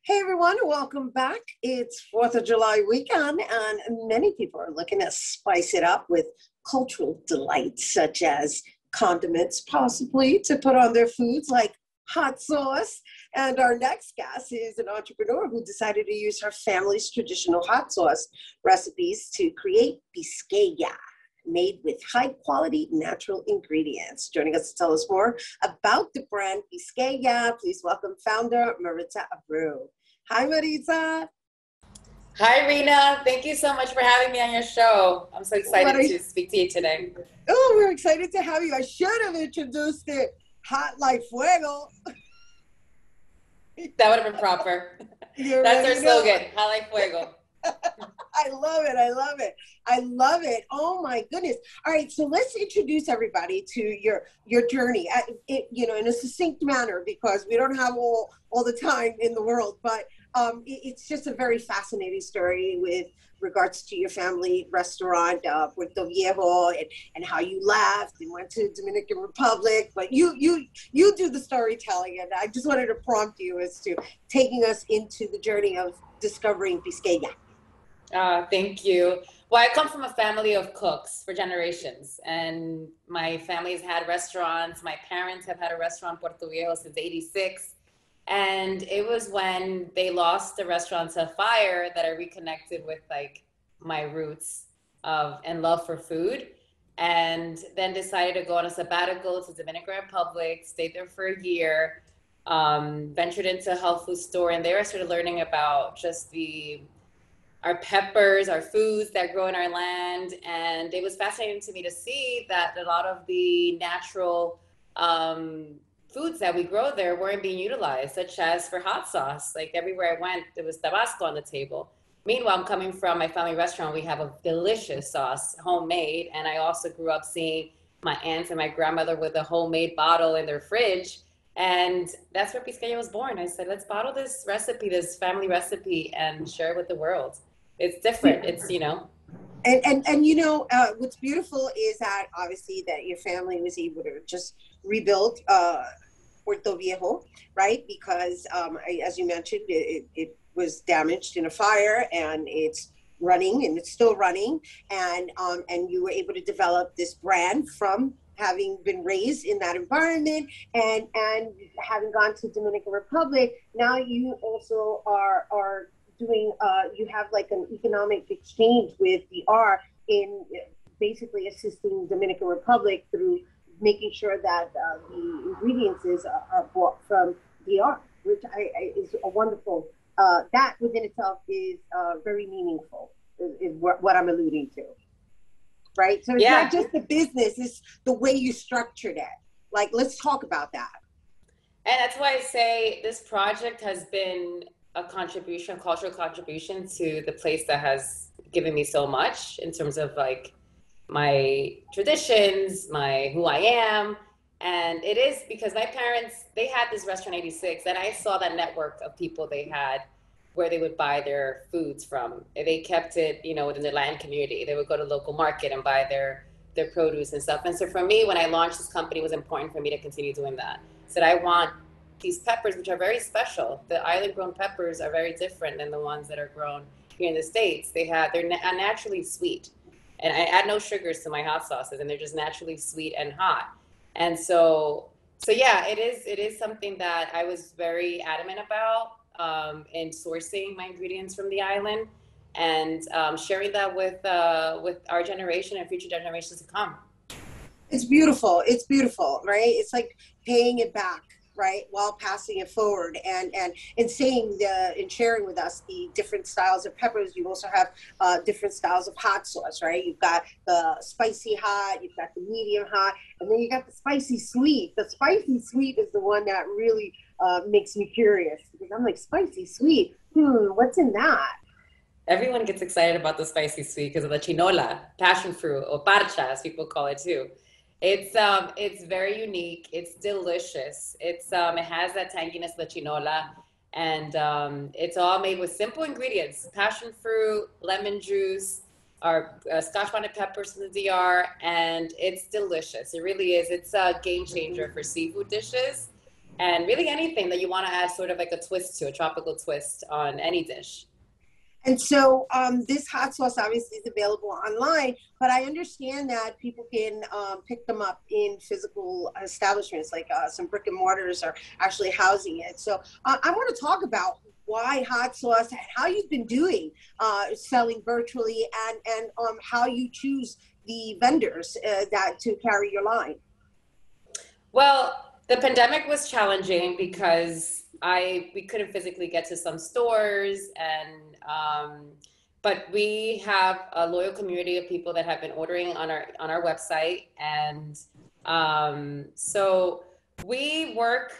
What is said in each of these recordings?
Hey everyone, welcome back. It's 4th of July weekend, and many people are looking to spice it up with cultural delights such as condiments, possibly to put on their foods like hot sauce. And our next guest is an entrepreneur who decided to use her family's traditional hot sauce recipes to create Pisqueya, made with high quality natural ingredients. Joining us to tell us more about the brand Pisqueya, please welcome founder Maritza Abreu. Hi, Maritza. Hi, Rhina. Thank you so much for having me on your show. I'm so excited to speak to you today. Oh, we're excited to have you. I should have introduced it hot like fuego. That would have been proper. That's our slogan, hot like fuego. I love it. I love it. I love it. Oh my goodness. All right. So let's introduce everybody to your journey, in a succinct manner, because we don't have all the time in the world, but it's just a very fascinating story with regards to your family restaurant, Puerto Viejo, and how you left and went to Dominican Republic. But you do the storytelling, and I just wanted to prompt you as to taking us into the journey of discovering Pisqueya. Thank you. Well, I come from a family of cooks for generations, and my family's had restaurants. My parents have had a restaurant in Puerto Viejo since '86. And it was when they lost the restaurant to fire that I reconnected with like my roots and love for food, and then decided to go on a sabbatical to Dominican Republic, stayed there for a year, ventured into a health food store, and there I started learning about just our peppers, our foods that grow in our land. And it was fascinating to me to see that a lot of the natural foods that we grow there weren't being utilized, such as for hot sauce. Like everywhere I went, there was Tabasco on the table. Meanwhile, I'm coming from my family restaurant. We have a delicious sauce, homemade. And I also grew up seeing my aunts and my grandmother with a homemade bottle in their fridge. And that's where Pisqueya was born. I said, let's bottle this recipe, this family recipe, and share it with the world. It's different. It's, And what's beautiful is that obviously that your family was able to just rebuild Puerto Viejo, right? Because as you mentioned, it was damaged in a fire, and it's running, and it's still running, and you were able to develop this brand from having been raised in that environment and having gone to Dominican Republic. Now you also are doing you have like an economic exchange with DR in basically assisting Dominican Republic through making sure that the ingredients are bought from DR, which is a wonderful, that within itself is very meaningful, is what I'm alluding to, right? So it's not just the business, it's the way you structured it. Like, let's talk about that. And that's why I say this project has been a contribution, a cultural contribution to the place that has given me so much in terms of like my traditions, who I am. And it is because my parents, they had this restaurant in '86, and I saw that network of people they had where they would buy their foods from. They kept it, within the land community. They would go to local market and buy their produce and stuff. And so for me, when I launched this company, it was important for me to continue doing that. So I want these peppers, which are very special. The island grown peppers are very different than the ones that are grown here in the States. They're naturally sweet. And I add no sugars to my hot sauces, and they're just naturally sweet and hot. And so yeah, it is something that I was very adamant about in sourcing my ingredients from the island, and sharing that with our generation and future generations to come. It's beautiful. It's beautiful, right? It's like paying it back, right, while passing it forward, and saying and sharing with us the different styles of peppers. You also have different styles of hot sauce, right? You've got the spicy hot, you've got the medium hot, and then you got the spicy sweet. The spicy sweet is the one that really makes me curious, because I'm like, spicy sweet, what's in that? Everyone gets excited about the spicy sweet because of the chinola, passion fruit, or parcha, as people call it too. It's very unique. It's delicious. It has that tanginess of the chinola, and it's all made with simple ingredients: passion fruit, lemon juice, our Scotch bonnet peppers from the DR, and it's delicious. It really is. It's a game changer for seafood dishes. and really anything that you want to add sort of like a twist to, a tropical twist on any dish. And so this hot sauce obviously is available online, but I understand that people can pick them up in physical establishments, like some brick and mortars are actually housing it. So I want to talk about why hot sauce and how you've been doing selling virtually, and how you choose the vendors that to carry your line. Well, the pandemic was challenging because we couldn't physically get to some stores, and but we have a loyal community of people that have been ordering on our website, and so we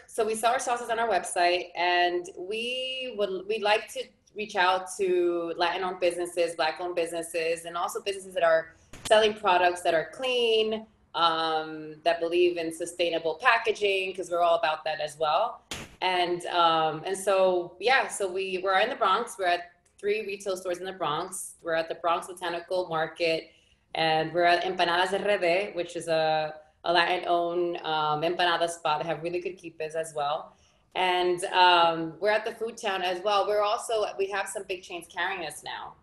sell our sauces on our website, and we like to reach out to Latin-owned businesses, Black-owned businesses, and also businesses that are selling products that are clean, that believe in sustainable packaging, because we're all about that as well. And so we're in the Bronx. We're at 3 retail stores in the Bronx. We're at the Bronx Botanical Market, and we're at Empanadas RD, which is a Latin-owned empanada spot. They have really good quipes as well. And we're at the Food Town as well. We have some big chains carrying us now.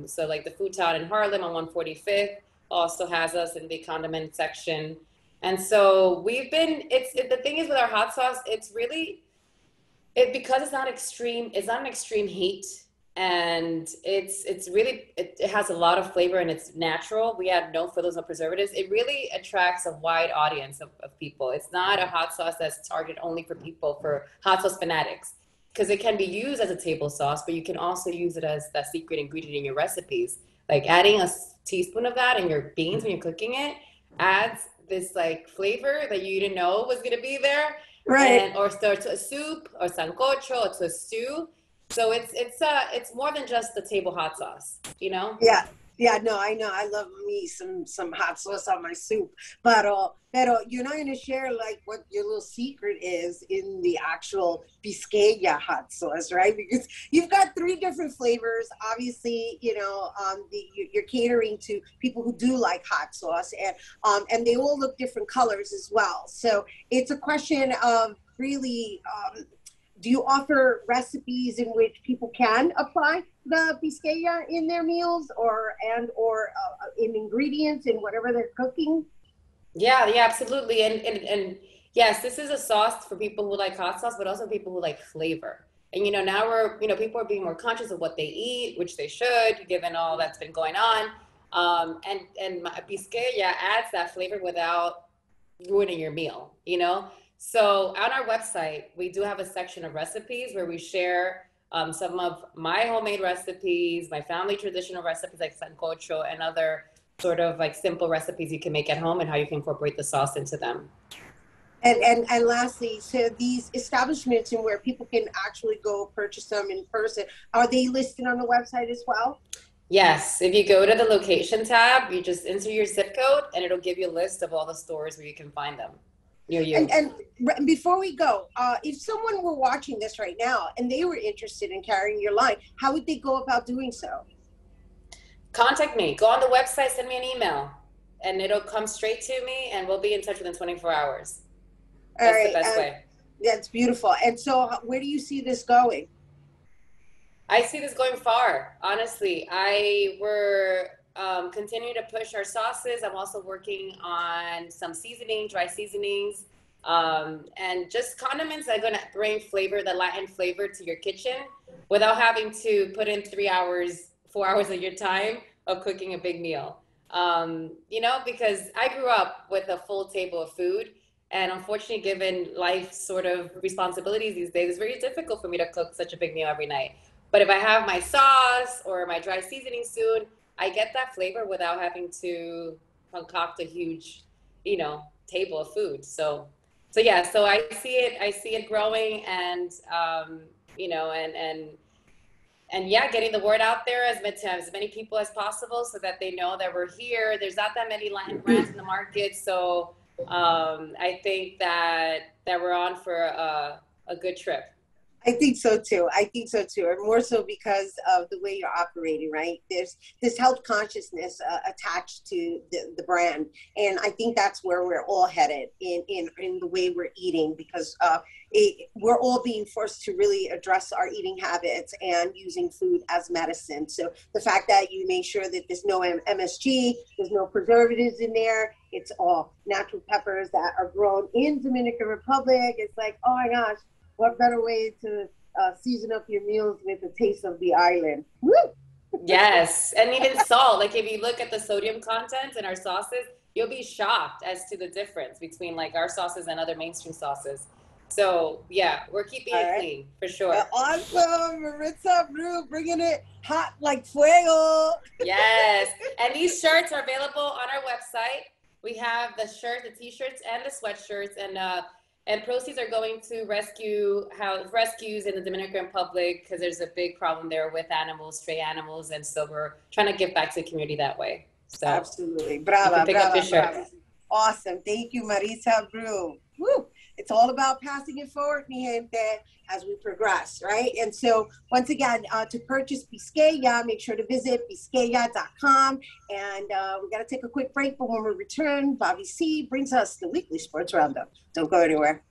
So like the Food Town in Harlem on 145th also has us in the condiment section. And so the thing is with our hot sauce, because it's not an extreme heat, and it has a lot of flavor, and it's natural. We add no fillers, no preservatives. It really attracts a wide audience of people. It's not a hot sauce that's targeted only for hot sauce fanatics, because it can be used as a table sauce, but you can also use it as that secret ingredient in your recipes. Like adding a teaspoon of that in your beans when you're cooking it adds this like flavor that you didn't know was going to be there, right? Or to a soup or sancocho or to a stew. So it's more than just the table hot sauce, you know? Yeah, no, I know. I love me some hot sauce on my soup. Pero you're not going to share like what your little secret is in the actual Pisqueya hot sauce, right? Because you've got 3 different flavors. Obviously, you're catering to people who do like hot sauce, and they all look different colors as well. So it's a question of really, do you offer recipes in which people can apply the Pisqueya in their meals, or in ingredients in whatever they're cooking? Yeah, absolutely. And yes, this is a sauce for people who like hot sauce, but also people who like flavor. And now people are being more conscious of what they eat, which they should, given all that's been going on. And Pisqueya adds that flavor without ruining your meal, So on our website, we do have a section of recipes where we share some of my homemade recipes, my family traditional recipes like sancocho, and other sort of like simple recipes you can make at home and how you can incorporate the sauce into them. And lastly, so these establishments and where people can actually go purchase them in person, are they listed on the website as well? Yes. If you go to the location tab, you just enter your zip code and it'll give you a list of all the stores where you can find them near you. And before we go, if someone were watching this right now and they were interested in carrying your line, how would they go about doing so? Contact me. Go on the website, send me an email, and it'll come straight to me, and we'll be in touch within 24 hours. That's the best way. That's beautiful. And so where do you see this going? I see this going far, honestly. We're continuing to push our sauces. I'm also working on some dry seasonings, and just condiments that are going to bring flavor, the Latin flavor to your kitchen without having to put in 4 hours of your time of cooking a big meal. Because I grew up with a full table of food, and unfortunately, given life sort of responsibilities these days, it's very difficult for me to cook such a big meal every night. But if I have my sauce or my dry seasoning soon, I get that flavor without having to concoct a huge, table of food. So I see it growing, and getting the word out there as many people as possible so that they know that we're here. There's not that many Latin brands in the market, so I think that we're on for a good trip. I think so too. I think so too, and more so because of the way you're operating, right? There's this health consciousness attached to the brand, and I think that's where we're all headed in the way we're eating, because we're all being forced to really address our eating habits and using food as medicine. So the fact that you make sure that there's no MSG, there's no preservatives in there, it's all natural peppers that are grown in Dominican Republic. It's like, oh my gosh, what better way to season up your meals with a taste of the island? Woo! Yes, and even salt. Like if you look at the sodium content in our sauces, you'll be shocked as to the difference between like our sauces and other mainstream sauces. So yeah, we're keeping All it right. clean for sure. Awesome, Maritza Abreu, bringing it hot like fuego. Yes, and these shirts are available on our website. We have the shirt, the t-shirts, and the sweatshirts, and proceeds are going to rescues in the Dominican Republic, because there's a big problem there with animals, stray animals, and so we're trying to give back to the community that way. So Absolutely, you brava, can pick up brava, your shirt. brava. Awesome, thank you, Maritza Abreu. Woo! It's all about passing it forward, mi gente, as we progress, right? And so, once again, to purchase Pisqueya, make sure to visit Pisqueya.com. And we got to take a quick break, but when we return, Bobby C brings us the weekly sports roundup. Don't go anywhere.